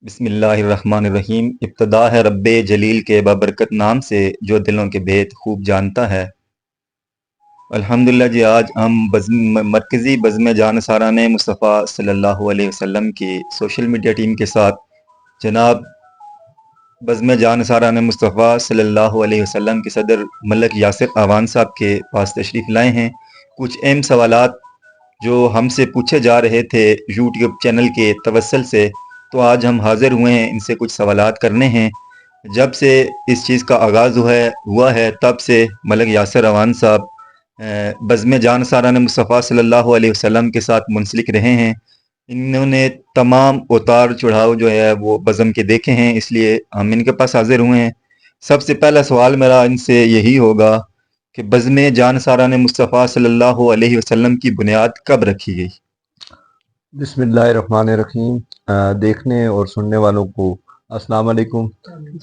بسم اللہ الرحمن الرحیم۔ ابتدا ہے رب جلیل کے بابرکت نام سے جو دلوں کے بھید خوب جانتا ہے۔ الحمدللہ جی، آج ہم مرکزی بزم جان ساران مصطفیٰ صلی اللہ علیہ وسلم کی سوشل میڈیا ٹیم کے ساتھ جناب بزم جان ساران مصطفیٰ صلی اللہ علیہ وسلم کے صدر ملک یاسر اعوان صاحب کے پاس تشریف لائے ہیں۔ کچھ اہم سوالات جو ہم سے پوچھے جا رہے تھے یوٹیوب چینل کے توسل سے، تو آج ہم حاضر ہوئے ہیں ان سے کچھ سوالات کرنے ہیں۔ جب سے اس چیز کا آغاز ہوا ہے تب سے ملک یاسر اعوان صاحب بزم جان ساران مصطفیٰ صلی اللہ علیہ وسلم کے ساتھ منسلک رہے ہیں۔ انہوں نے تمام اتار چڑھاؤ جو ہے وہ بزم کے دیکھے ہیں، اس لیے ہم ان کے پاس حاضر ہوئے ہیں۔ سب سے پہلا سوال میرا ان سے یہی ہوگا کہ بزم جان ساران مصطفیٰ صلی اللہ علیہ وسلم کی بنیاد کب رکھی گئی؟ بسم اللہ الرحمن الرحیم۔ دیکھنے اور سننے والوں کو السلام علیکم۔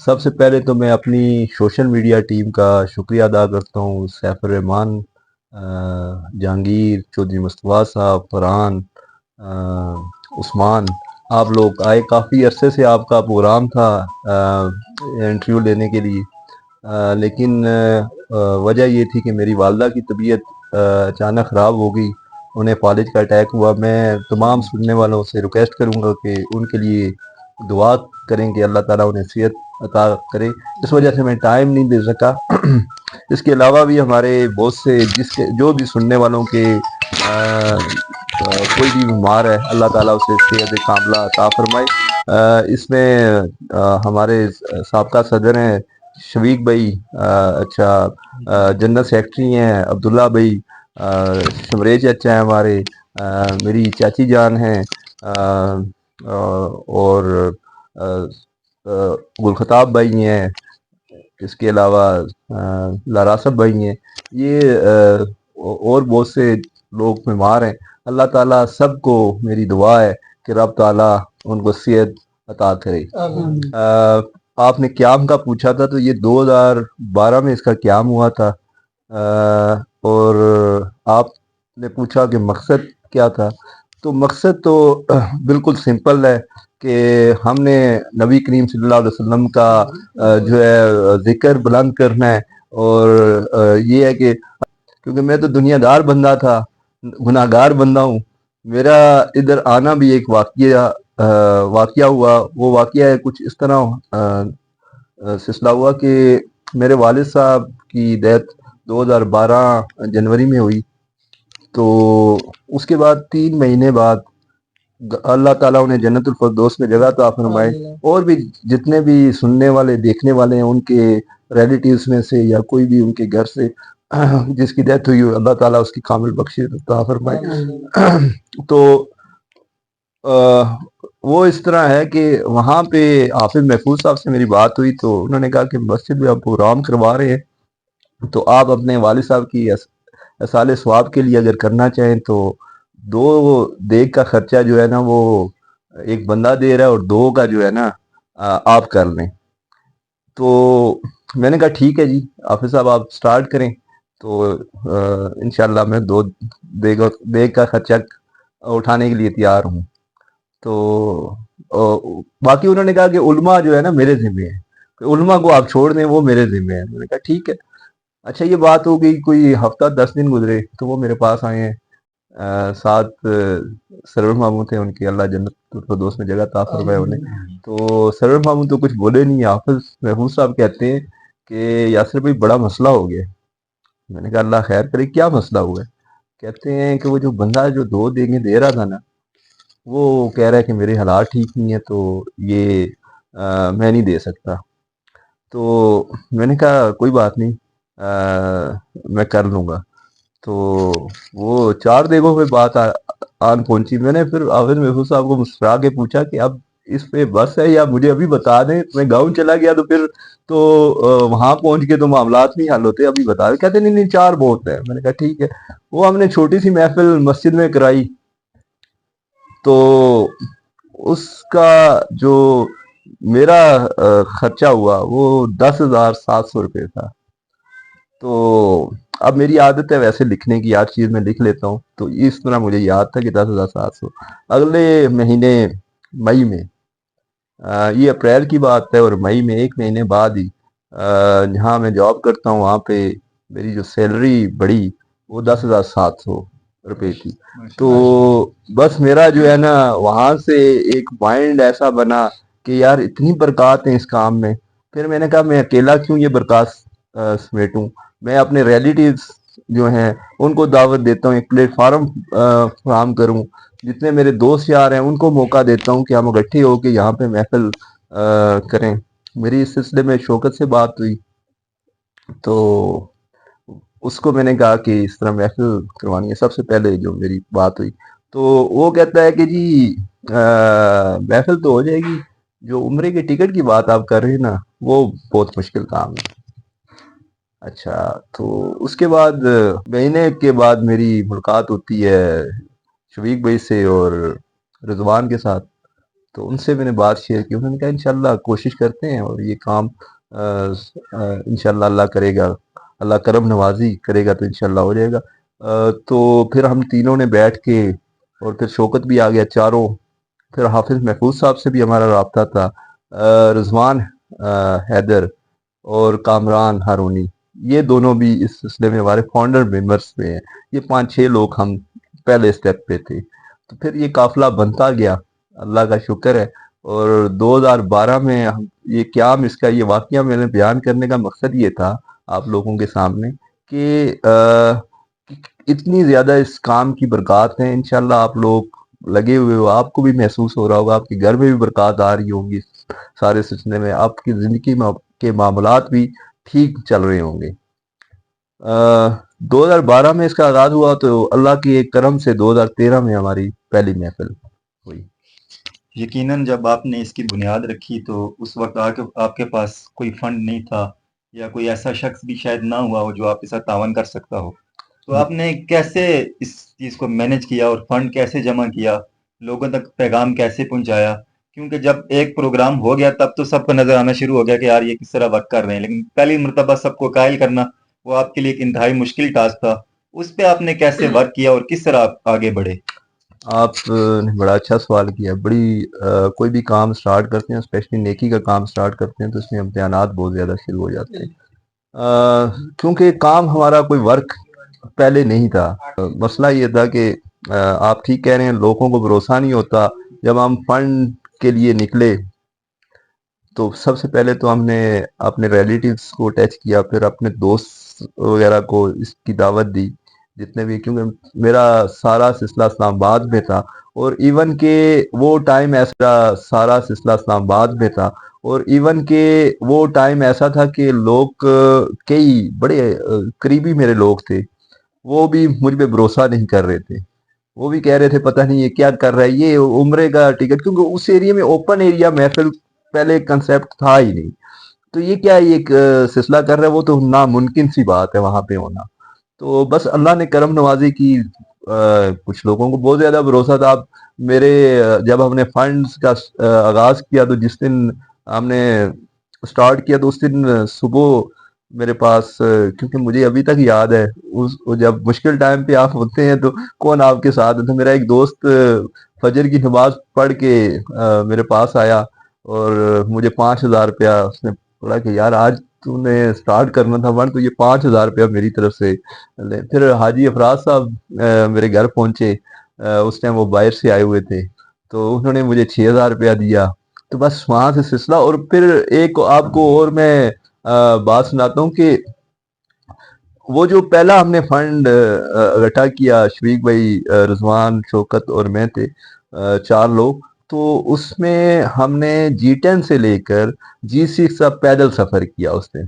سب سے پہلے تو میں اپنی سوشل میڈیا ٹیم کا شکریہ ادا کرتا ہوں، سیف الرحمان، جہانگیر، چودھری مصطفیٰ صاحب، فرحان، عثمان، آپ لوگ آئے۔ کافی عرصے سے آپ کا پروگرام تھا انٹرویو لینے کے لیے، لیکن وجہ یہ تھی کہ میری والدہ کی طبیعت اچانک خراب ہو گئی، انہیں فالج کا اٹیک ہوا۔ میں تمام سننے والوں سے ریکویسٹ کروں گا کہ ان کے لیے دعا کریں کہ اللہ تعالیٰ انہیں صحت عطا کرے۔ اس وجہ سے میں ٹائم نہیں دے سکا۔ اس کے علاوہ بھی ہمارے بہت سے جو بھی سننے والوں کے کوئی بھی بیمار ہے، اللہ تعالیٰ اسے صحت کاملہ عطا فرمائے۔ اس میں ہمارے سابقہ صدر ہیں شفیق بھائی، جنرل سیکرٹری ہیں عبداللہ بھائی، شمرے چچا ہیں ہمارے، میری چاچی جان ہیں، اور گلخطاب بھائی ہیں، اس کے علاوہ لاراسب بھائی ہیں، یہ اور بہت سے لوگ بیمار ہیں۔ اللہ تعالیٰ سب کو میری دعا ہے کہ رب تعالیٰ ان کو صحت عطا کرے۔ آپ نے قیام کا پوچھا تھا، تو یہ 2012 میں اس کا قیام ہوا تھا، اور آپ نے پوچھا کہ مقصد کیا تھا، تو مقصد تو بالکل سمپل ہے کہ ہم نے نبی کریم صلی اللہ علیہ وسلم کا جو ہے ذکر بلند کرنا ہے، اور یہ ہے کہ کیونکہ میں تو دنیا دار بندہ تھا، گناہ گار بندہ ہوں، میرا ادھر آنا بھی ایک واقعہ ہوا۔ وہ واقعہ ہے کچھ اس طرح سلسلہ ہوا کہ میرے والد صاحب کی ڈیتھ 2012 جنوری میں ہوئی، تو اس کے بعد 3 مہینے بعد اللہ تعالیٰ انہیں جنت الفردوس میں جگہ عطا فرمائے، اور بھی جتنے بھی سننے والے دیکھنے والے ہیں ان کے ریلیٹیوز میں سے یا کوئی بھی ان کے گھر سے جس کی ڈیتھ ہوئی ہو، اللہ تعالیٰ اس کی کامل بخشش عطا فرمائے۔ تو وہ اس طرح ہے کہ وہاں پہ حافظ محفوظ صاحب سے میری بات ہوئی، تو انہوں نے کہا کہ مسجد میں آپ پروگرام کروا رہے ہیں، تو آپ اپنے والد صاحب کی اصال ثواب کے لیے اگر کرنا چاہیں تو 2 دیگ کا خرچہ جو ہے نا وہ ایک بندہ دے رہا ہے، اور 2 کا جو ہے نا آپ کر لیں۔ تو میں نے کہا ٹھیک ہے جی حافظ صاحب، آپ سٹارٹ کریں، تو انشاءاللہ میں 2 دیگ کا خرچہ اٹھانے کے لیے تیار ہوں۔ تو باقی انہوں نے کہا کہ علماء جو ہے نا میرے ذمہ ہے، کہ علماء کو آپ چھوڑ دیں، وہ میرے ذمہ ہے۔ میں نے کہا ٹھیک ہے۔ اچھا، یہ بات ہو گئی، کوئی ہفتہ 10 دن گزرے تو وہ میرے پاس آئے ہیں، ساتھ سرور ماموں تھے، ان کی اللہ جنت الفردوس میں جگہ عطا فرمائے انہیں۔ تو سرور ماموں تو کچھ بولے نہیں، حافظ محفوظ صاحب کہتے ہیں کہ یاسر بھائی بڑا مسئلہ ہو گیا۔ میں نے کہا اللہ خیر کرے، کیا مسئلہ ہوا ہے؟ کہتے ہیں کہ وہ جو بندہ جو 2 دیگیں دے رہا تھا نا، وہ کہہ رہا ہے کہ میرے حالات ٹھیک نہیں ہے، تو یہ میں نہیں دے سکتا۔ تو میں نے کہا کوئی بات نہیں، میں کر لوں گا۔ تو وہ 4 دیگوں پہ بات آن پہنچی۔ میں نے پھر حافظ محفوظ صاحب کو مسکرا کے پوچھا کہ اب اس پہ بس ہے یا مجھے ابھی بتا دیں؟ میں گاؤں چلا گیا تو پھر تو وہاں پہنچ کے تو معاملات نہیں حل ہوتے، ابھی بتا دیں۔ کہتے نہیں 4 بہت ہے۔ میں نے کہا ٹھیک ہے۔ وہ ہم نے چھوٹی سی محفل مسجد میں کرائی، تو اس کا جو میرا خرچہ ہوا وہ 10,700 روپے تھا۔ تو اب میری عادت ہے ویسے لکھنے کی، ہر چیز میں لکھ لیتا ہوں، تو اس طرح مجھے یاد تھا کہ 10,700۔ اگلے مہینے مئی میں یہ اپریل کی بات ہے، اور مئی میں 1 مہینے بعد ہی جہاں میں جاب کرتا ہوں وہاں پہ میری جو سیلری بڑھی وہ 10,700 روپے تھی. تو بس میرا جو ہے نا وہاں سے ایک مائنڈ ایسا بنا کہ یار اتنی برکات ہیں اس کام میں. پھر میں نے کہا میں اکیلا کیوں یہ برکات سمیٹوں، میں اپنے ریلیٹیوز جو ہیں ان کو دعوت دیتا ہوں، ایک پلیٹ فارم فراہم کروں، جتنے میرے دوست یار ہیں ان کو موقع دیتا ہوں کہ ہم اکٹھے ہو کے یہاں پہ محفل کریں. میری اس سلسلے میں شوکت سے بات ہوئی تو اس کو میں نے کہا کہ اس طرح محفل کروانی ہے. سب سے پہلے جو میری بات ہوئی تو وہ کہتا ہے کہ جی محفل تو ہو جائے گی، جو عمرے کے ٹکٹ کی بات آپ کر رہے ہیں نا وہ بہت مشکل کام ہے. اچھا، تو اس کے بعد مہینے کے بعد میری ملاقات ہوتی ہے شفیق بھائی سے اور رضوان کے ساتھ. تو ان سے میں نے بات شیئر کی، انہوں نے کہا انشاءاللہ کوشش کرتے ہیں اور یہ کام انشاءاللہ اللہ کرے گا، اللہ کرم نوازی کرے گا تو انشاءاللہ ہو جائے گا. تو پھر ہم تینوں نے بیٹھ کے، اور پھر شوکت بھی آ گیا چاروں، پھر حافظ محفوظ صاحب سے بھی ہمارا رابطہ تھا، رضوان حیدر اور کامران ہارونی، یہ دونوں بھی اس سلسلے میں ہمارے فاؤنڈر ممبرس میں ہیں. یہ 5-6 لوگ ہم پہلے سٹیپ پہ تھے. تو پھر یہ قافلہ بنتا گیا، اللہ کا شکر ہے. اور 2012 میں یہ قیام اس کا یہ واقعہ میں نے بیان کرنے کا مقصد یہ تھا آپ لوگوں کے سامنے کہ اتنی زیادہ اس کام کی برکات ہیں. انشاءاللہ آپ لوگ لگے ہوئے ہو، آپ کو بھی محسوس ہو رہا ہوگا، آپ کے گھر میں بھی برکات آ رہی ہوں گی سارے سلسلے میں، آپ کی زندگی کے معاملات بھی ٹھیک چل رہے ہوں گے. 2012 میں اس کا آغاز ہوا تو اللہ کی ایک کرم سے 2013 میں ہماری پہلی محفل ہوئی. یقیناً جب آپ نے اس کی بنیاد رکھی تو اس وقت آپ کے پاس کوئی فنڈ نہیں تھا، یا کوئی ایسا شخص بھی شاید نہ ہوا ہو جو آپ کے ساتھ تعاون کر سکتا ہو. تو آپ نے کیسے اس چیز کو مینج کیا اور فنڈ کیسے جمع کیا، لوگوں تک پیغام کیسے پہنچایا؟ کیونکہ جب ایک پروگرام ہو گیا تب تو سب کو نظر آنا شروع ہو گیا کہ یار یہ کس طرح ورک کر رہے ہیں، لیکن پہلی مرتبہ سب کو قائل کرنا وہ آپ کے لیے ایک انتہائی مشکل ٹاسک تھا. اس پہ آپ نے کیسے ورک کیا اور کس طرح آپ آگے بڑھے؟ آپ نے بڑا اچھا سوال کیا. بڑی کوئی بھی کام سٹارٹ کرتے ہیں، اسپیشلی نیکی کا کام سٹارٹ کرتے ہیں تو اس میں امتحانات بہت زیادہ شروع ہو جاتے ہیں. کیونکہ کام ہمارا کوئی ورک پہلے نہیں تھا. مسئلہ یہ تھا کہ آپ ٹھیک کہہ رہے ہیں، لوگوں کو بھروسہ نہیں ہوتا. جب ہم فنڈ کے لیے نکلے تو سب سے پہلے تو ہم نے اپنے ریلیٹیوز کو ٹچ کیا، پھر اپنے دوست وغیرہ کو اس کی دعوت دی جتنے بھی، کیونکہ میرا سارا سلسلہ اسلام آباد میں تھا. اور ایون کہ وہ ٹائم ایسا سارا سلسلہ اسلام آباد میں تھا، اور ایون کہ وہ ٹائم ایسا تھا کہ لوگ کئی بڑے قریبی میرے لوگ تھے، وہ بھی مجھ پہ بھروسہ نہیں کر رہے تھے. وہ بھی کہہ رہے تھے پتہ نہیں یہ کیا کر رہا ہے، یہ عمرے کا ٹکٹ، کیونکہ اس ایریے میں اوپن ایریا محفل پہلے کنسیپٹ تھا ہی نہیں. تو یہ کیا ایک سلسلہ کر رہا ہے، وہ تو ناممکن سی بات ہے وہاں پہ ہونا. تو بس اللہ نے کرم نوازی کی. کچھ لوگوں کو بہت زیادہ بھروسہ تھا. میرے جب ہم نے فنڈز کا آغاز کیا تو جس دن ہم نے سٹارٹ کیا تو اس دن صبح میرے پاس، کیونکہ مجھے ابھی تک یاد ہے جب مشکل ٹائم پہ آپ ہوتے ہیں تو کون آپ کے ساتھ ہے. تو میرا ایک دوست فجر کی نماز پڑھ کے میرے پاس آیا اور مجھے 5,000 روپیہ اس نے بولا کہ یار آج تو نے سٹارٹ کرنا تھا فنڈ، تو یہ 5,000 روپیہ میری طرف سے لے. پھر حاجی افراز صاحب میرے گھر پہنچے، اس ٹائم وہ باہر سے آئے ہوئے تھے، تو انہوں نے مجھے 6,000 روپیہ دیا. تو بس وہاں سے سلسلہ. اور پھر ایک آپ کو اور میں بات سناتا ہوں کہ وہ جو پہلا ہم نے فنڈ اکٹھا کیا، شفیق بھائی، رضوان، شوکت اور میں تھے، 4 لوگ. تو اس میں ہم نے G10 سے لے کر G6 کا پیدل سفر کیا اس نے.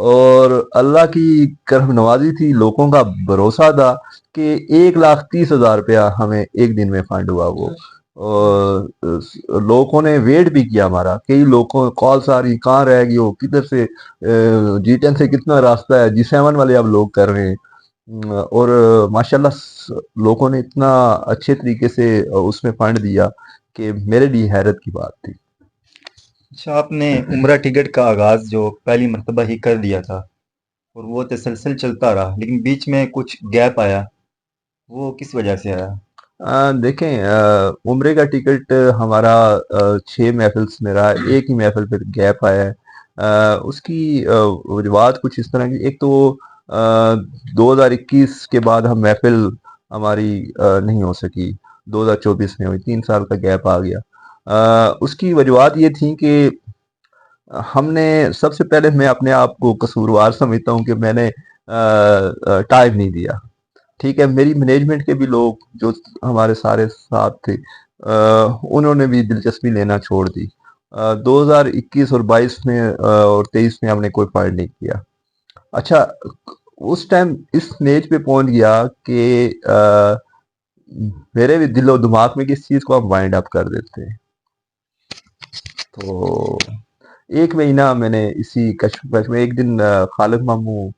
اور اللہ کی کرم نوازی تھی، لوگوں کا بھروسہ تھا کہ 1,30,000 روپیہ ہمیں ایک دن میں فنڈ ہوا. وہ اور لوگوں نے ویٹ بھی کیا ہمارا. کئی لوگوں کالس آ رہی کہاں رہ گئی ہو، کدھر سے، G10 سے کتنا راستہ ہے، G7 والے اب لوگ کر رہے ہیں. اور ماشاءاللہ لوگوں نے اتنا اچھے طریقے سے اس میں فنڈ دیا کہ میرے لیے حیرت کی بات تھی. اچھا، آپ نے عمرہ ٹکٹ کا آغاز جو پہلی مرتبہ ہی کر دیا تھا اور وہ تسلسل چلتا رہا، لیکن بیچ میں کچھ گیپ آیا، وہ کس وجہ سے آیا؟ دیکھیں عمرے کا ٹکٹ ہمارا 6 محفل میں رہا، ایک ہی محفل پہ گیپ آیا ہے۔ اس کی وجوہات کچھ اس طرح کی، ایک تو 2021 کے بعد ہم محفل ہماری نہیں ہو سکی، 2024 میں ہوئی، 3 سال کا گیپ آ گیا۔ اس کی وجوہات یہ تھیں کہ ہم نے سب سے پہلے، میں اپنے آپ کو قصوروار سمجھتا ہوں کہ میں نے ٹائم نہیں دیا۔ ٹھیک ہے، میری مینجمنٹ کے بھی لوگ جو ہمارے سارے ساتھ تھے، انہوں نے بھی دلچسپی لینا چھوڑ دی۔ 2021 اور 22 میں اور 23 میں ہم نے کوئی فائنڈ نہیں کیا۔ اچھا، اس ٹائم اس اسٹیج پہ پہنچ گیا کہ میرے بھی دل و دماغ میں کس چیز کو ہم وائنڈ اپ کر دیتے ہیں۔ تو 1 مہینہ میں نے اسی کشمکش میں، ایک دن خالد ماموں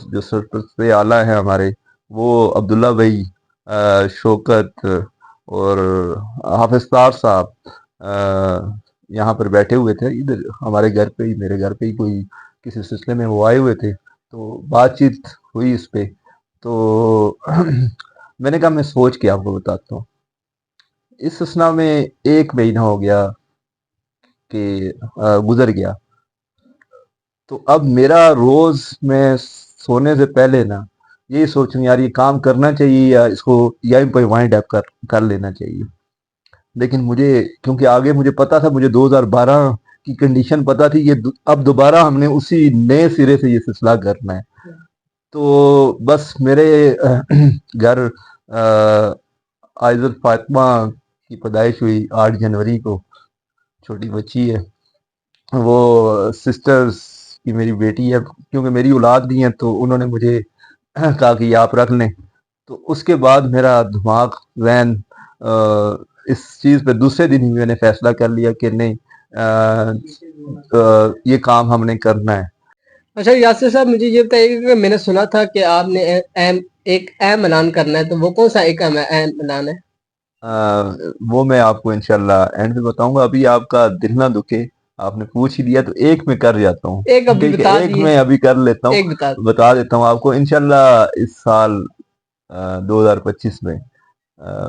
جو سرپرست اعلیٰ ہیں ہمارے، وہ عبداللہ بھائی، شوکت اور حافظ طاہر صاحب یہاں پر بیٹھے ہوئے تھے، ادھر ہمارے گھر پہ ہی، میرے گھر پہ ہی کوئی کسی سلسلے میں وہ آئے ہوئے تھے، تو بات چیت ہوئی اس پہ۔ تو میں نے کہا میں سوچ کے آپ کو بتاتا ہوں۔ اس اسنا میں 1 مہینہ ہو گیا کہ گزر گیا۔ تو اب میرا روز میں سونے سے پہلے نا یہی سوچوں، یار یہ کام کرنا چاہیے یا اس کو یہیں پہ وائنڈ اپ کر لینا چاہیے۔ لیکن مجھے، کیونکہ آگے مجھے پتا تھا، مجھے 2012 کی کنڈیشن پتا تھی کہ اب دوبارہ ہم نے اسی نئے سرے سے یہ سلسلہ کرنا ہے۔ تو بس میرے گھر عائزت فاطمہ کی پیدائش ہوئی 8 جنوری کو، چھوٹی بچی ہے، وہ سسٹرز کی میری بیٹی ہے، کیونکہ میری اولاد نہیں ہے تو انہوں نے مجھے کہا کہ یہ آپ رکھ لیں۔ تو اس کے بعد میرا دماغ، ذہن اس چیز پہ دوسرے دن ہی میں نے فیصلہ کر لیا کہ نہیں، یہ کام ہم نے کرنا ہے۔ اچھا یاسر صاحب، مجھے یہ بتائیے کہ میں نے سنا تھا کہ آپ نے ایک اہم اعلان کرنا ہے، تو وہ کون سا ایک اہم اعلان ہے؟ وہ میں آپ کو انشاءاللہ اینڈ میں بتاؤں گا۔ ابھی آپ کا دل نہ دکھے، آپ نے پوچھ ہی دیا تو ایک میں کر جاتا ہوں۔ ایک ابھی ٹھیک ہے، بتا ایک دیے، میں ابھی کر لیتا ہوں، ایک بتا دیے۔ بتا دیتا ہوں آپ کو۔ انشاءاللہ اس سال 2025 میں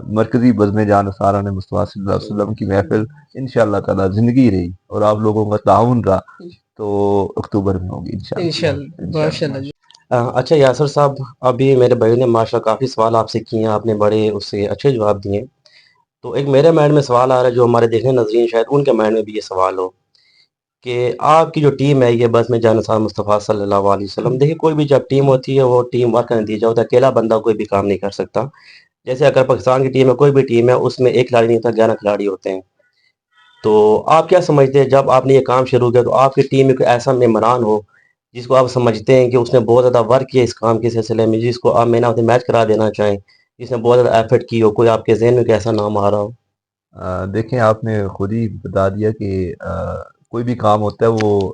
مرکزی بزم جان سارا نے مصطفیٰ صلی اللہ علیہ وسلم کی محفل انشاءاللہ تعالی زندگی رہی اور آپ لوگوں کا تعاون رہا تو اکتوبر میں ہوگی انشاءاللہ، ماشاءاللہ جی۔ اچھا یاسر صاحب، ابھی میرے بھائی نے ماشاءاللہ کافی سوال آپ سے کیے ہیں، آپ نے بڑے اس سے اچھے جواب دیے ہیں۔ تو ایک میرے مائنڈ میں سوال آ رہا ہے، جو ہمارے دیکھنے ناظرین شاید ان کے مائنڈ میں بھی یہ سوال ہو کہ آپ کی جو ٹیم ہے، یہ بس میں جانثار مصطفیٰ صلی اللہ علیہ وسلم، دیکھیے کوئی بھی جب ٹیم ہوتی ہے وہ ٹیم ورک کا نتیجہ ہوتا ہے، اکیلا بندہ کوئی بھی کام نہیں کر سکتا۔ جیسے اگر پاکستان کی ٹیم ہے، کوئی بھی ٹیم ہے، اس میں ایک کھلاڑی نہیں ہوتا، 11 کھلاڑی ہوتے ہیں۔ تو آپ کیا سمجھتے ہیں، جب آپ نے یہ کام شروع کیا تو آپ کی ٹیم میں کوئی ایسا ممبران ہو جس کو آپ سمجھتے ہیں کہ اس نے بہت زیادہ ورک کیا اس کام کے سلسلے میں، جس کو آپ مین آف دی میچ کرا دینا چاہیں، جس نے بہت زیادہ ایفرٹ کی ہو، کوئی آپ کے ذہن میں کوئی ایسا نام آ رہا ہو؟ دیکھیں، آپ نے خود ہی بتا دیا کہ کوئی بھی کام ہوتا ہے وہ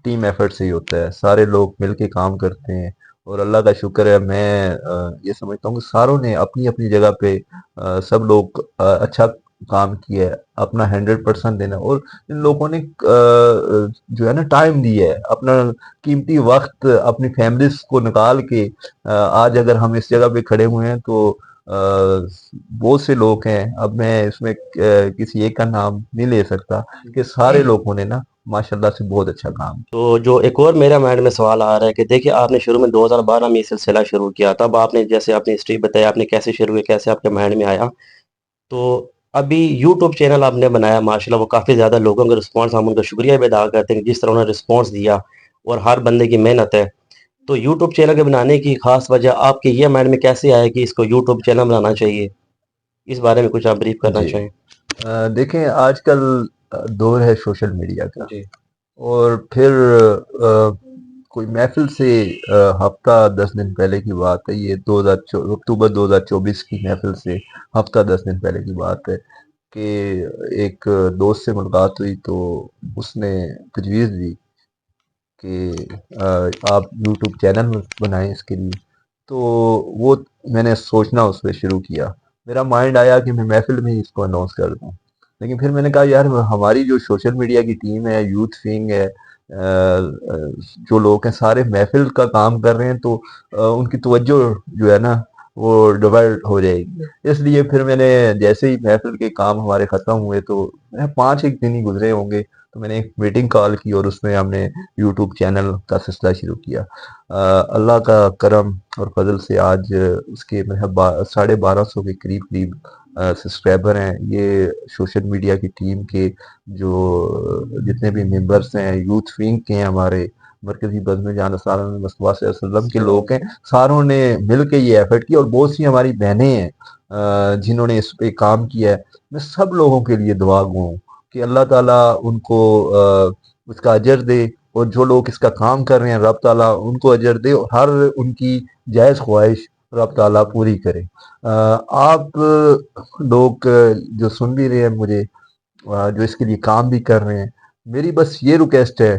ٹیم ایفرٹ سے ہی ہوتا ہے، سارے لوگ مل کے کام کرتے ہیں، اور اللہ کا شکر ہے، میں یہ سمجھتا ہوں کہ ساروں نے اپنی اپنی جگہ پہ سب لوگ اچھا کام کیا ہے، اپنا 100% دینا، اور ان لوگوں نے جو ہے نا ٹائم دیا ہے، اپنا قیمتی وقت اپنی فیملیز کو نکال کے آج اگر ہم اس جگہ پہ کھڑے ہوئے ہیں تو بہت سے لوگ ہیں، اب میں اس میں کسی ایک کا نام نہیں لے سکتا، کہ سارے لوگوں نے نا ماشاءاللہ سے بہت اچھا کام کیا۔ تو جو ایک اور میرا مائنڈ میں سوال آ رہا ہے کہ دیکھیے آپ نے شروع میں 2012 میں یہ سلسلہ شروع کیا، تب آپ نے جیسے اپنی ہسٹری بتایا، آپ نے کیسے شروع کیا، کیسے آپ کے مائنڈ میں آیا۔ تو ابھی یوٹیوب چینل آپ نے بنایا، ماشاءاللہ وہ کافی زیادہ لوگوں کا رسپانس، ہم ان کا شکریہ بھی ادا کرتے ہیں کہ جس طرح انہوں نے رسپانس دیا، اور ہر بندے کی محنت ہے۔ تو یوٹیوب چینل کے بنانے کی خاص وجہ آپ کے یہ مائنڈ میں کیسے آیا کہ اس کو یوٹیوب چینل بنانا چاہیے، اس بارے میں کچھ آپ بریف کرنا جی، چاہیں؟ دیکھیں آج کل دور ہے سوشل میڈیا کا، جی اور پھر کوئی محفل سے ہفتہ 10 دن پہلے کی بات ہے، یہ اکتوبر 2024 کی محفل سے ہفتہ 10 دن پہلے کی بات ہے کہ ایک دوست سے ملاقات ہوئی تو اس نے تجویز دی کہ آپ یوٹیوب چینل بنائیں اس کے لیے۔ تو وہ میں نے سوچنا اس پہ شروع کیا، میرا مائنڈ آیا کہ میں محفل میں ہی اس کو اناؤنس کر دوں، لیکن پھر میں نے کہا یار ہماری جو سوشل میڈیا کی ٹیم ہے، یوتھ ونگ ہے، جو لوگ ہیں سارے محفل کا کام کر رہے ہیں، تو ان کی توجہ جو ہے نا وہ ڈیوائڈ ہو جائے گی. اس لیے پھر میں نے جیسے ہی محفل کے کام ہمارے ختم ہوئے تو 5 دن ہی گزرے ہوں گے تو میں نے ایک میٹنگ کال کی اور اس میں ہم نے یوٹیوب چینل کا سلسلہ شروع کیا. اللہ کا کرم اور فضل سے آج اس کے 1250 کے قریب سبسکرائبر ہیں. یہ سوشل میڈیا کی ٹیم کے جو جتنے بھی ممبرس ہیں، یوتھ ونگ کے ہیں، ہمارے مرکزی بزم جان سالن مصطفیٰ صلی اللہ علیہ وسلم کے لوگ ہیں، ساروں نے مل کے یہ ایفرٹ کی. اور بہت سی ہماری بہنیں ہیں جنہوں نے اس پہ کام کیا ہے. میں سب لوگوں کے لیے دعا گو ہوں کہ اللہ تعالیٰ ان کو اس کا اجر دے، اور جو لوگ اس کا کام کر رہے ہیں رب تعالیٰ ان کو اجر دے، اور ہر ان کی جائز خواہش رب تعالیٰ پوری کرے. آپ لوگ جو سن بھی رہے ہیں مجھے، جو اس کے لیے کام بھی کر رہے ہیں، میری بس یہ ریکویسٹ ہے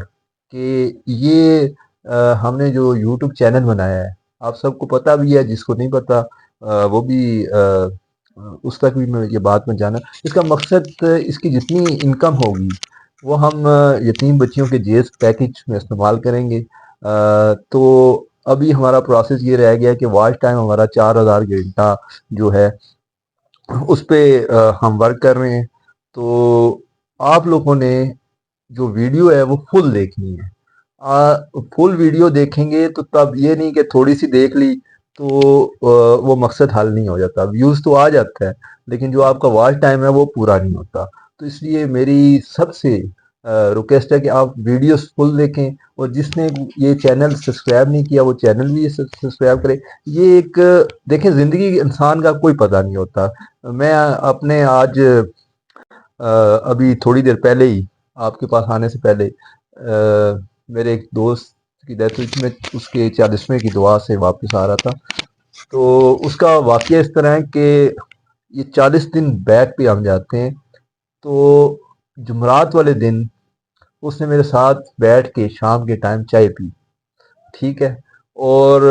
کہ یہ ہم نے جو یوٹیوب چینل بنایا ہے، آپ سب کو پتہ بھی ہے، جس کو نہیں پتہ وہ بھی اس تک بھی میں یہ بات پہنچانا. اس کا مقصد اس کی جتنی انکم ہوگی وہ ہم یتیم بچیوں کے جیز پیکج میں استعمال کریں گے. تو ابھی ہمارا پروسیس یہ رہ گیا کہ واچ ٹائم ہمارا 4000 گھنٹہ جو ہے اس پہ ہم ورک کر رہے ہیں. تو آپ لوگوں نے جو ویڈیو ہے وہ فل دیکھنی ہے. فل ویڈیو دیکھیں گے تو تب یہ نہیں کہ تھوڑی سی دیکھ لی تو وہ مقصد حل نہیں ہو جاتا. ویوز تو آ جاتا ہے لیکن جو آپ کا واچ ٹائم ہے وہ پورا نہیں ہوتا. تو اس لیے میری سب سے ریکویسٹ ہے کہ آپ ویڈیوز فل دیکھیں، اور جس نے یہ چینل سبسکرائب نہیں کیا وہ چینل بھی سبسکرائب کرے. یہ ایک دیکھیں، زندگی انسان کا کوئی پتہ نہیں ہوتا. میں اپنے آج ابھی تھوڑی دیر پہلے ہی آپ کے پاس آنے سے پہلے میرے ایک دوست کی ڈیتھ ہوئی تھی. میں اس کے 40ویں کی دعا سے واپس آ رہا تھا. تو اس کا واقعہ اس طرح ہے کہ یہ 40 دن بیک پہ ہم جاتے ہیں. تو جمعرات والے دن اس نے میرے ساتھ بیٹھ کے شام کے ٹائم چائے پی، ٹھیک ہے، اور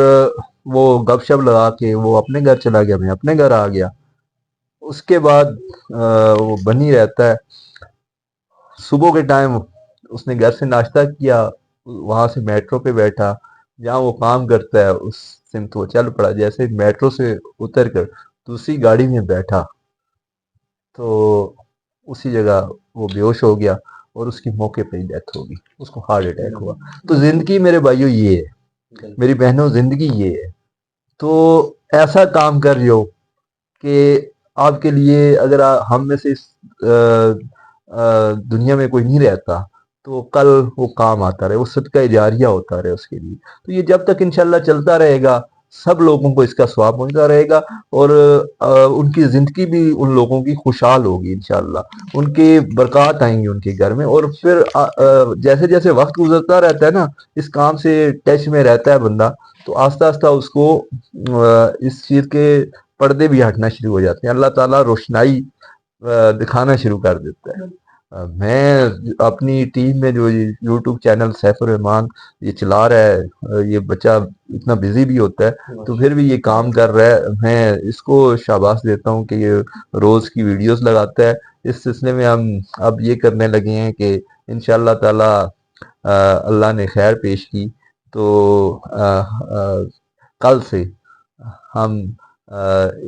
وہ گپ شپ لگا کے وہ اپنے گھر چلا گیا، میں اپنے گھر آ گیا. اس کے بعد وہ بنی رہتا ہے. صبح کے ٹائم اس نے گھر سے ناشتہ کیا، وہاں سے میٹرو پہ بیٹھا، جہاں وہ کام کرتا ہے اس سمت وہ چل پڑا. جیسے میٹرو سے اتر کر دوسری گاڑی میں بیٹھا تو اسی جگہ وہ بے ہوش ہو گیا اور اس کی موقع پہ ہی ڈیتھ ہوگی. اس کو ہارٹ اٹیک ہوا. تو زندگی میرے بھائیوں یہ ہے، میری بہنوں، زندگی یہ ہے. تو ایسا کام کر رہے ہو کہ آپ کے لیے، اگر ہم میں سے اس دنیا میں کوئی نہیں رہتا تو کل وہ کام آتا رہے، وہ صدقہ جاریہ ہوتا رہے اس کے لیے. تو یہ جب تک انشاءاللہ چلتا رہے گا سب لوگوں کو اس کا ثواب پہنچتا رہے گا، اور ان کی زندگی بھی ان لوگوں کی خوشحال ہوگی انشاءاللہ. ان کے برکات آئیں گی ان کے گھر میں. اور پھر جیسے جیسے وقت گزرتا رہتا ہے نا، اس کام سے ٹچ میں رہتا ہے بندہ، تو آہستہ آہستہ اس کو اس چیز کے پردے بھی ہٹنا شروع ہو جاتے ہیں. اللہ تعالیٰ روشنائی دکھانا شروع کر دیتا ہے. میں اپنی ٹیم میں جو یوٹیوب چینل سیف الرحمان یہ چلا رہا ہے، یہ بچہ اتنا بزی بھی ہوتا ہے تو پھر بھی یہ کام کر رہا ہے. میں اس کو شاباش دیتا ہوں کہ یہ روز کی ویڈیوز لگاتا ہے. اس سلسلے میں ہم اب یہ کرنے لگے ہیں کہ انشاءاللہ تعالی اللہ نے خیر پیش کی تو کل سے ہم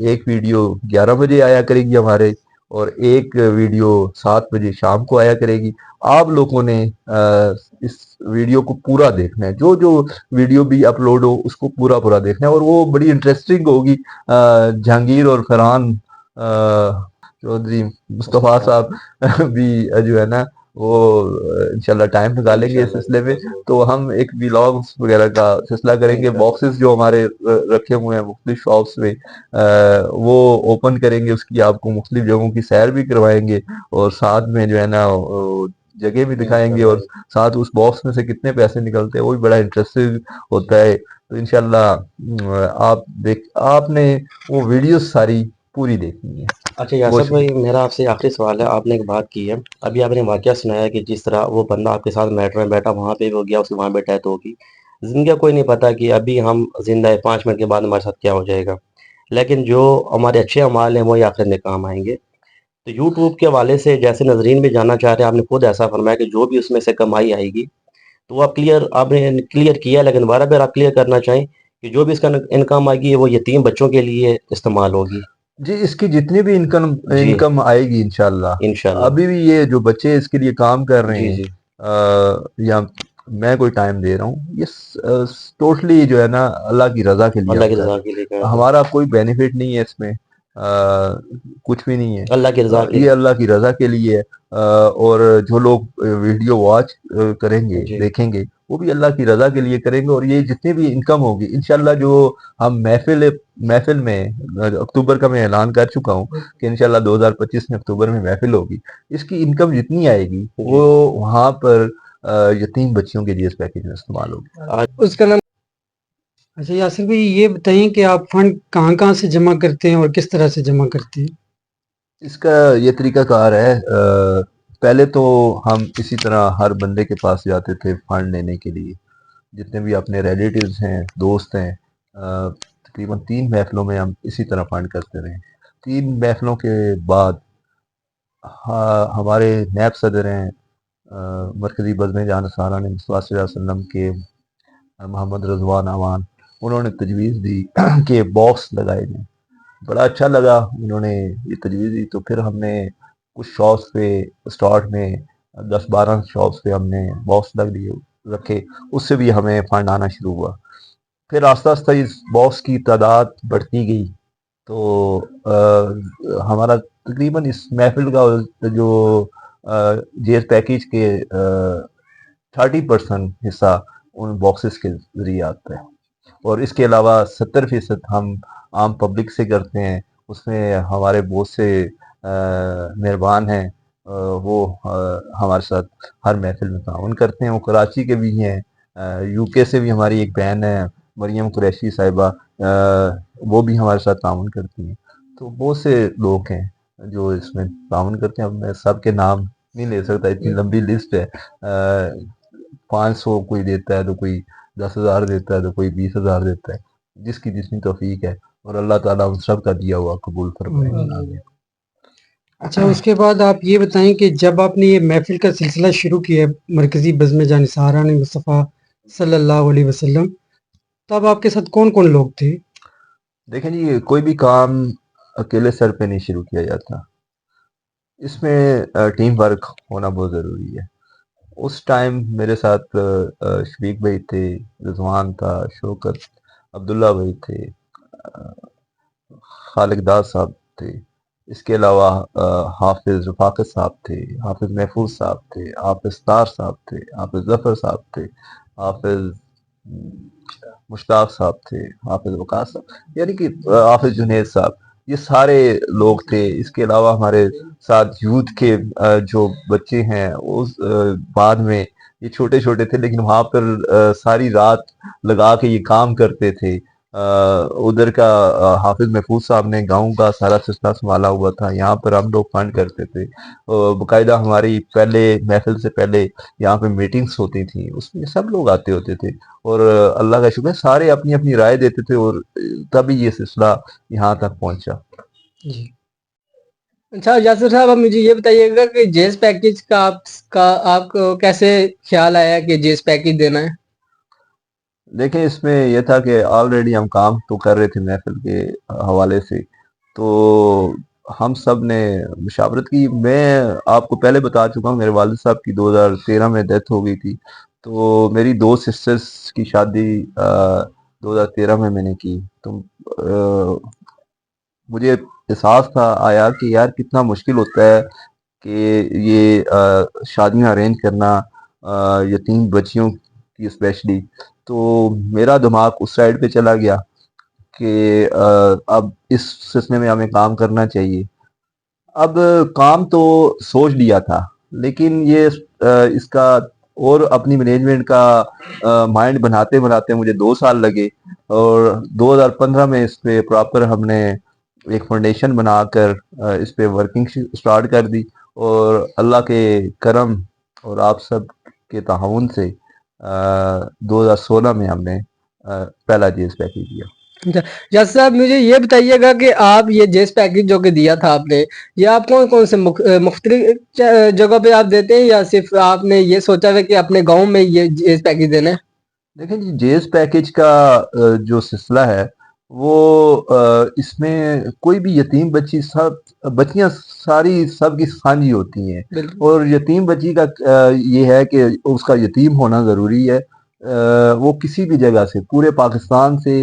ایک ویڈیو 11 بجے آیا کرے گی ہمارے، اور ایک ویڈیو 7 بجے شام کو آیا کرے گی. آپ لوگوں نے اس ویڈیو کو پورا دیکھنا ہے، جو جو ویڈیو بھی اپلوڈ ہو اس کو پورا دیکھنا ہے، اور وہ بڑی انٹرسٹنگ ہوگی. جہانگیر اور فرحان چودھری مصطفیٰ صاحب بھی جو ہے نا وہ انشاءاللہ ٹائم نکالیں گے اس سلسلے میں. تو ہم ایک ولاگز وغیرہ کا سلسلہ کریں گے. باکسز جو ہمارے رکھے ہوئے ہیں مختلف شاپس میں وہ اوپن کریں گے، اس کی آپ کو مختلف جگہوں کی سیر بھی کروائیں گے، اور ساتھ میں جو ہے نا جگہ بھی دکھائیں گے، اور ساتھ اس باکس میں سے کتنے پیسے نکلتے ہیں وہ بھی بڑا انٹرسٹنگ ہوتا ہے. تو انشاءاللہ آپ نے وہ ویڈیوز ساری پوری دیکھنی ہے. اچھا یاسر بھائی، میرا آپ سے آخری سوال ہے. آپ نے ایک بات کی ہے، ابھی آپ نے واقعہ سنایا کہ جس طرح وہ بندہ آپ کے ساتھ میٹرو میں بیٹھا، وہاں پہ بھی ہو گیا، اس کی وہاں پہ ڈیتھ ہوگی. زندگی کا کوئی نہیں پتا کہ ابھی ہم زندہ ہے، 5 منٹ کے بعد ہمارے ساتھ کیا ہو جائے گا. لیکن جو ہمارے اچھے اعمال ہیں وہی آخرت میں کام آئیں گے. تو یوٹیوب کے حوالے سے جیسے ناظرین بھی جاننا چاہ رہے ہیں، آپ نے خود ایسا فرمایا کہ جو بھی اس میں سے کمائی آئے گی تو وہ آپ نے کلیئر کیا، لیکن دوبارہ پھر آپ کلیئر کرنا چاہیں کہ کہ جو بھی اس کا انکم آئے گی وہ یتیم بچوں کے لیے استعمال ہوگی؟ جی اس کی جتنی بھی جی انکم آئے گی انشاءاللہ، انشاءاللہ. ابھی بھی یہ جو بچے اس کے لیے کام کر رہے جی ہیں جی یا میں کوئی ٹائم دے رہا ہوں، یہ ٹوٹلی جو ہے نا اللہ کی رضا کے لیے اللہ ہم کی کر رضا رہے کے لیے ہیں، کہا تھا. ہمارا کوئی بینیفٹ نہیں ہے اس میں، کچھ بھی نہیں ہے، اللہ کی رضا کے یہ اللہ کی رضا کے لیے ہے۔ اور جو لوگ ویڈیو واچ کریں گے، جی دیکھیں گے، وہ بھی اللہ کی رضا کے لیے کریں گے، اور یہ جتنی بھی انکم ہوگی انشاءاللہ جو ہم محفل میں اکتوبر کا میں اعلان کر چکا ہوں کہ انشاءاللہ 2025 میں اکتوبر میں محفل ہوگی، اس کی انکم جتنی آئے گی جی. وہ وہاں پر یتیم بچیوں کے لیے اس پیکیج میں استعمال ہوگی۔ اس کا نام اچھا یاسر بھائی یہ بتائیں کہ آپ فنڈ کہاں کہاں سے جمع کرتے ہیں اور کس طرح سے جمع کرتے ہیں؟ اس کا یہ طریقہ کار ہے، پہلے تو ہم اسی طرح ہر بندے کے پاس جاتے تھے فنڈ لینے کے لیے، جتنے بھی اپنے ریلیٹیوز ہیں، دوست ہیں، تقریباً 3 محفلوں میں ہم اسی طرح فنڈ کرتے رہے۔ 3 محفلوں کے بعد ہمارے نیب صدر ہیں مرکزی بزم جان سارا نے مصطفیٰ صلی اللہ علیہ وسلم کے محمد رضوان امان، انہوں نے تجویز دی کہ باکس لگائے جائیں، بڑا اچھا لگا انہوں نے یہ تجویز دی، تو پھر ہم نے کچھ شاپس پہ اسٹارٹ میں 10-12 شاپس پہ ہم نے باکس رکھے، اس سے بھی ہمیں فنڈ آنا شروع ہوا۔ پھر آہستہ آہستہ اس باکس کی تعداد بڑھتی گئی، تو ہمارا تقریباً اس محفل کا جو جیز پیکیج کے 30% حصہ ان باکسز کے ذریعے آتا ہے، اور اس کے علاوہ 70% ہم عام پبلک سے کرتے ہیں، اس میں ہمارے بہت سے مہربان ہیں، وہ ہمارے ساتھ ہر محفل میں تعاون کرتے ہیں، وہ کراچی کے بھی ہیں، یو کے سے بھی ہماری ایک بہن ہے مریم قریشی صاحبہ، وہ بھی ہمارے ساتھ تعاون کرتی ہیں، تو بہت سے لوگ ہیں جو اس میں تعاون کرتے ہیں۔ اب میں سب کے نام نہیں لے سکتا، اتنی لمبی لسٹ ہے، 500 کوئی دیتا ہے تو کوئی 10,000 دیتا ہے تو کوئی 20,000 دیتا ہے، جس کی جتنی توفیق ہے، اور اللہ تعالیٰ ان سب کا دیا ہوا قبول فرمائے۔ آمین۔ اچھا اس کے بعد آپ یہ بتائیں کہ جب آپ نے یہ محفل کا سلسلہ شروع کیا مرکزی بزم جان سہاران مصطفیٰ صلی اللہ علیہ وسلم، تب آپ کے ساتھ کون کون لوگ تھے؟ دیکھیں جی، کوئی بھی کام اکیلے سر پہ نہیں شروع کیا جاتا، اس میں ٹیم ورک ہونا بہت ضروری ہے۔ اس ٹائم میرے ساتھ شفیق بھائی تھے، رضوان تھا، شوکت، عبداللہ بھائی تھے، خالق داد صاحب تھے، اس کے علاوہ حافظ رفاقت صاحب تھے، حافظ محفوظ صاحب تھے، حافظ طار صاحب تھے، حافظ ظفر صاحب تھے، حافظ مشتاق صاحب تھے، حافظ وقاص صاحب، یعنی کہ حافظ جنید صاحب، یہ سارے لوگ تھے۔ اس کے علاوہ ہمارے ساتھ یوتھ کے جو بچے ہیں، اس بعد میں یہ چھوٹے چھوٹے تھے لیکن وہاں پر ساری رات لگا کے یہ کام کرتے تھے۔ ادھر کا حافظ محفوظ صاحب نے گاؤں کا سارا سلسلہ سنبھالا ہوا تھا، یہاں پر ہم لوگ فنڈ کرتے تھے، باقاعدہ ہماری پہلے محفل سے پہلے یہاں پہ میٹنگز ہوتی تھیں، اس میں سب لوگ آتے ہوتے تھے، اور اللہ کا شکر ہے سارے اپنی اپنی رائے دیتے تھے، اور تبھی یہ سلسلہ یہاں تک پہنچا۔ جی اچھا یاسر صاحب آپ مجھے یہ بتائیے گا کہ جیز پیکیج کا آپ کو کیسے خیال آیا کہ جیز پیکیج دینا ہے؟ دیکھیں اس میں یہ تھا کہ آلریڈی ہم کام تو کر رہے تھے محفل کے حوالے سے، تو ہم سب نے مشاورت کی۔ میں آپ کو پہلے بتا چکا ہوں میرے والد صاحب کی 2013 میں ڈیتھ ہو گئی تھی، تو میری 2 سسٹرز کی شادی 2013 میں نے کی، تو مجھے احساس آیا کہ یار کتنا مشکل ہوتا ہے کہ یہ شادیاں ارینج کرنا یتیم بچیوں کی اسپیشلی، تو میرا دماغ اس سائڈ پہ چلا گیا کہ اب اس سلسلے میں ہمیں کام کرنا چاہیے۔ اب کام تو سوچ لیا تھا، لیکن یہ اس کا اور اپنی مینجمنٹ کا مائنڈ بناتے بناتے مجھے 2 سال لگے، اور 2015 میں اس پہ پراپر ہم نے ایک فاؤنڈیشن بنا کر اس پہ ورکنگ سٹارٹ کر دی، اور اللہ کے کرم اور آپ سب کے تعاون سے 2016 میں ہم نے پہلا جیز پیکیج دیا۔ اچھا یاسر صاحب مجھے یہ بتائیے گا کہ آپ یہ جیز پیکیج جو کہ دیا تھا آپ نے، یہ آپ کون کون سے مختلف جگہ پہ آپ دیتے ہیں، یا صرف آپ نے یہ سوچا ہے کہ اپنے گاؤں میں یہ جیز پیکیج دینا ہے؟ دیکھیں جی جیز پیکیج کا جو سلسلہ ہے وہ اس میں کوئی بھی یتیم بچی بچیاں ساری سب کی سانجھی ہوتی ہیں، بالکل اور یتیم بچی کا یہ ہے کہ اس کا یتیم ہونا ضروری ہے۔ وہ کسی بھی جگہ سے، پورے پاکستان سے،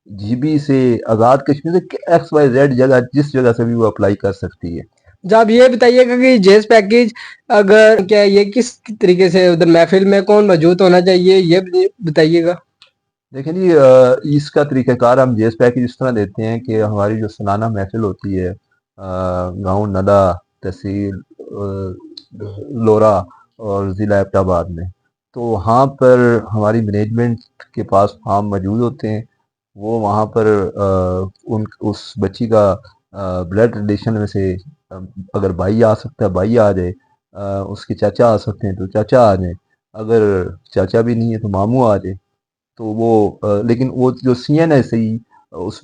جی بی سے، آزاد کشمیر سے، ایکس وائی زیڈ جگہ، جس جگہ سے بھی وہ اپلائی کر سکتی ہے۔ جب آپ یہ بتائیے گا کہ جیز پیکیج اگر کیا یہ کس طریقے سے ادھر محفل میں کون موجود ہونا چاہیے یہ بتائیے گا۔ دیکھیں جی اس کا طریقہ کار ہم جیز پیکیج اس طرح دیتے ہیں کہ ہماری جو سالانہ محفل ہوتی ہے گاؤں ندا، تحصیل لورا اور ضلع ایبٹ آباد میں، تو وہاں پر ہماری مینجمنٹ کے پاس فارم موجود ہوتے ہیں۔ وہ وہاں پر اس بچی کا بلڈ ریلیشن میں سے اگر بھائی آ سکتا ہے بھائی آ جائے، اس کے چاچا آ سکتے ہیں تو چاچا آ جائیں، اگر چاچا بھی نہیں ہے تو ماموں آ جائے۔ تو وہ لیکن وہ جو سی این ایس ای اس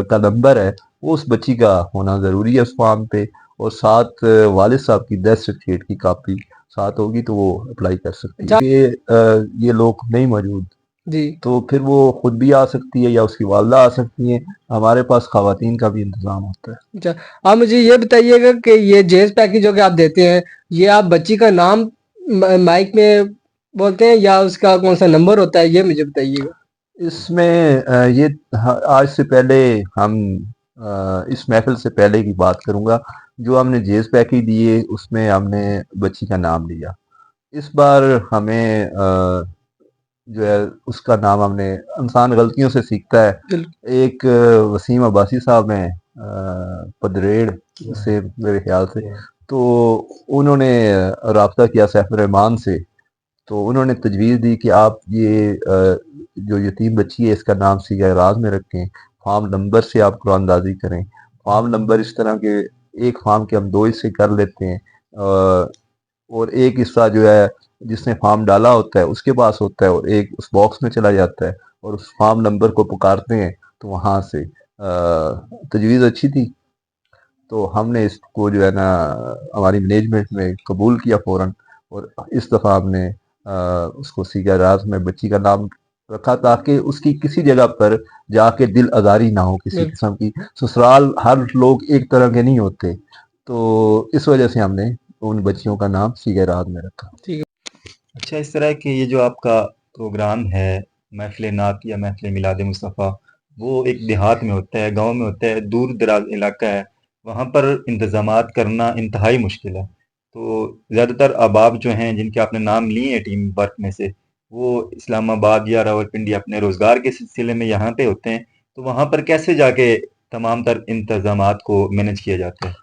کا نمبر ہے وہ اس بچی کا ہونا ضروری ہے اس فارم پہ، اور ساتھ والد صاحب کی ڈیتھ سرٹیفکیٹ کی کاپی ساتھ ہوگی تو وہ اپلائی کر سکتی ہے۔ یہ لوگ نہیں موجود جی تو پھر وہ خود بھی آ سکتی ہے یا اس کی والدہ آ سکتی ہیں، ہمارے پاس خواتین کا بھی انتظام ہوتا ہے۔ اچھا، آپ مجھے یہ بتائیے گا کہ یہ جیز پیکیج جو کہ آپ دیتے ہیں یہ آپ بچی کا نام مائک میں بولتے ہیں یا اس کا کون سا نمبر ہوتا ہے یہ مجھے بتائیے گا۔ اس میں یہ آج سے پہلے ہم اس محفل سے پہلے کی بات کروں گا، جو ہم نے جیز پیکیج دیے اس میں ہم نے بچی کا نام لیا۔ اس بار ہمیں جو ہے اس کا نام ہم نے، انسان غلطیوں سے سیکھتا ہے، ایک وسیم عباسی صاحب ہیں پدریڑ سے میرے خیال سے، تو انہوں نے رابطہ کیا سیف الرحمان سے، تو انہوں نے تجویز دی کہ آپ یہ جو یتیم بچی ہے اس کا نام سیگہ راز میں رکھیں، فارم نمبر سے آپ قرآن اندازی کریں۔ فارم نمبر اس طرح کے ایک فارم کے ہم 2 حصے کر لیتے ہیں، اور ایک حصہ جو ہے جس نے فارم ڈالا ہوتا ہے اس کے پاس ہوتا ہے، اور ایک اس باکس میں چلا جاتا ہے اور اس فارم نمبر کو پکارتے ہیں تو وہاں سے تجویز اچھی تھی تو ہم نے اس کو جو ہے نا ہماری مینجمنٹ میں قبول کیا فوراً، اور اس دفعہ ہم نے اس کو سیگہ راز میں بچی کا نام رکھا تاکہ اس کی کسی جگہ پر جا کے دل آزاری نہ ہو کسی قسم کی۔ سسرال ہر لوگ ایک طرح کے نہیں ہوتے، تو اس وجہ سے ہم نے ان بچیوں کا نام سیگہ راز میں رکھا۔ اچھا، اس طرح کہ یہ جو آپ کا پروگرام ہے محفل نعت یا محفل میلاد مصطفیٰ، وہ ایک دیہات میں ہوتا ہے، گاؤں میں ہوتا ہے، دور دراز علاقہ ہے، وہاں پر انتظامات کرنا انتہائی مشکل ہے۔ تو زیادہ تر احباب جو ہیں جن کے آپ نے نام لیے ہیں ٹیم ورک میں سے، وہ اسلام آباد یا راولپنڈی اپنے روزگار کے سلسلے میں یہاں پہ ہوتے ہیں، تو وہاں پر کیسے جا کے تمام تر انتظامات کو مینج کیا جاتا ہے؟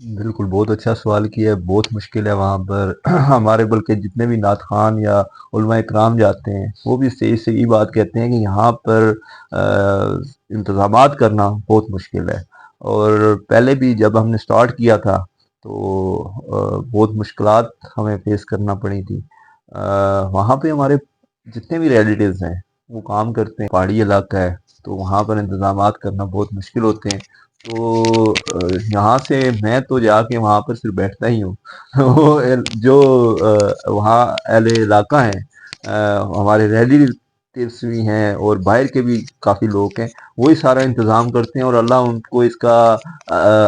بالکل بہت اچھا سوال کیا ہے، بہت مشکل ہے وہاں پر ہمارے بلکہ جتنے بھی نعت خوان یا علماء اکرام جاتے ہیں وہ بھی سے یہ بات کہتے ہیں کہ یہاں پر انتظامات کرنا بہت مشکل ہے، اور پہلے بھی جب ہم نے سٹارٹ کیا تھا تو بہت مشکلات ہمیں فیس کرنا پڑی تھی۔ وہاں پہ ہمارے جتنے بھی ریلیٹیوز ہیں وہ کام کرتے ہیں، پہاڑی علاقہ ہے تو وہاں پر انتظامات کرنا بہت مشکل ہوتے ہیں، تو یہاں سے میں تو جا کے وہاں پر صرف بیٹھتا ہی ہوں وہ جو وہاں اہل علاقہ ہیں، ہمارے ریلیٹیوز بھی ہیں اور باہر کے بھی کافی لوگ ہیں، وہی سارا انتظام کرتے ہیں، اور اللہ ان کو اس کا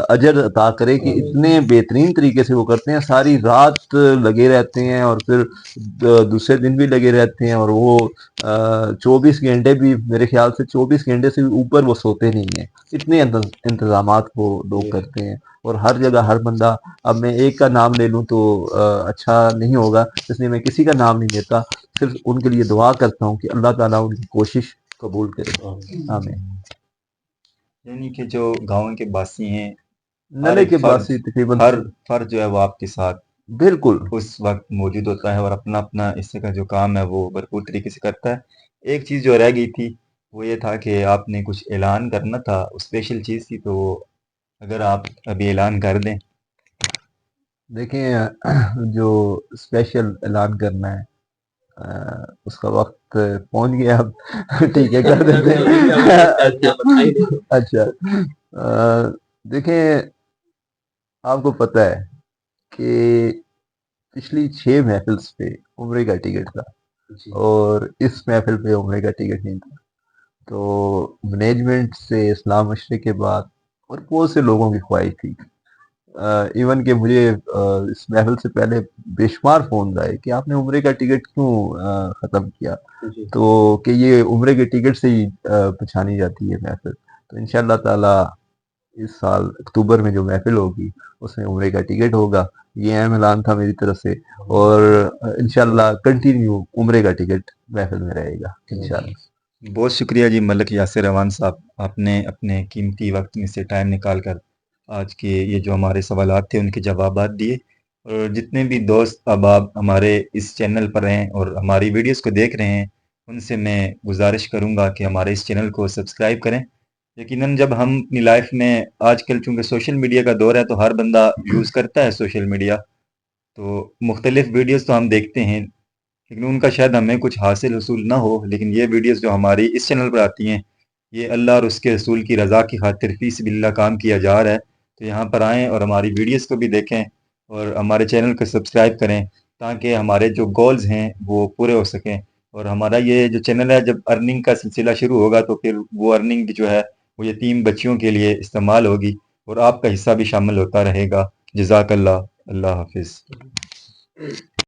اجر عطا کرے کہ اتنے بہترین طریقے سے وہ کرتے ہیں، ساری رات لگے رہتے ہیں اور پھر دوسرے دن بھی لگے رہتے ہیں، اور وہ 24 گھنٹے بھی میرے خیال سے 24 گھنٹے سے بھی اوپر وہ سوتے نہیں ہیں، اتنے انتظامات وہ لوگ کرتے ہیں، اور ہر جگہ ہر بندہ، اب میں ایک کا نام لے لوں تو اچھا نہیں ہوگا، اس لیے میں کسی کا نام نہیں لیتا، صرف ان کے لیے دعا کرتا ہوں کہ اللہ تعالیٰ ان کی کوشش قبول کرے، آمین۔ یعنی کہ جو گاؤں کے باسی ہیں، ہر نلے ایک کے فرد باسی تقریباً ہر فرد جو ہے وہ آپ کے ساتھ بالکل اس وقت موجود ہوتا ہے اور اپنا اپنا اس سے کا جو کام ہے وہ بھرپور طریقے سے کرتا ہے۔ ایک چیز جو رہ گئی تھی وہ یہ تھا کہ آپ نے کچھ اعلان کرنا تھا، اسپیشل چیز تھی، تو اگر آپ ابھی اعلان کر دیں۔ دیکھیں جو اسپیشل اعلان کرنا ہے اس کا وقت پہنچ گیا، اب ٹھیک ہے کر دیتے ہیں۔ اچھا دیکھیں آپ کو پتہ ہے کہ پچھلی 6 محفلس پہ عمرے کا ٹکٹ تھا، جی اور اس محفل پہ عمرے کا ٹکٹ نہیں تھا، تو مینجمنٹ سے اسلام مشرق کے بعد اور بہت سے لوگوں کی خواہش تھی، ایون کہ مجھے اس محفل سے پہلے بے شمار فون آئے کہ آپ نے عمرے کا ٹکٹ کیوں ختم کیا، جی تو کہ یہ عمرے کے ٹکٹ سے ہی پہچانی جاتی ہے محفل. تو انشاءاللہ تعالی اس سال اکتوبر میں جو محفل ہوگی اس میں عمرے کا ٹکٹ ہوگا، یہ اہم اعلان تھا میری طرف سے، اور انشاءاللہ کنٹینیو عمرے کا ٹکٹ محفل میں رہے گا انشاءاللہ. بہت شکریہ جی ملک یاسر روان صاحب، آپ نے اپنے قیمتی وقت میں سے ٹائم نکال کر آج کے یہ جو ہمارے سوالات تھے ان کے جوابات دیے. اور جتنے بھی دوست احباب ہمارے اس چینل پر ہیں اور ہماری ویڈیوز کو دیکھ رہے ہیں، ان سے میں گزارش کروں گا کہ ہمارے اس چینل کو سبسکرائب کریں. یقیناً جب ہم اپنی لائف میں آج کل چونکہ سوشل میڈیا کا دور ہے تو ہر بندہ یوز کرتا ہے سوشل میڈیا، تو مختلف ویڈیوز تو ہم دیکھتے ہیں لیکن ان کا شاید ہمیں کچھ حاصل حصول نہ ہو، لیکن یہ ویڈیوز جو ہماری اس چینل پر آتی ہیں یہ اللہ اور اس کے رسول کی رضا کی خاطر فی سبیل اللہ کام کیا جا رہا ہے. تو یہاں پر آئیں اور ہماری ویڈیوز کو بھی دیکھیں اور ہمارے چینل کو سبسکرائب کریں تاکہ ہمارے جو گولز ہیں وہ پورے ہو سکیں. اور ہمارا یہ جو چینل ہے جب ارننگ کا سلسلہ شروع ہوگا تو پھر وہ ارننگ جو ہے وہ یتیم بچیوں کے لیے استعمال ہوگی اور آپ کا حصہ بھی شامل ہوتا رہے گا. جزاک اللہ. اللہ حافظ.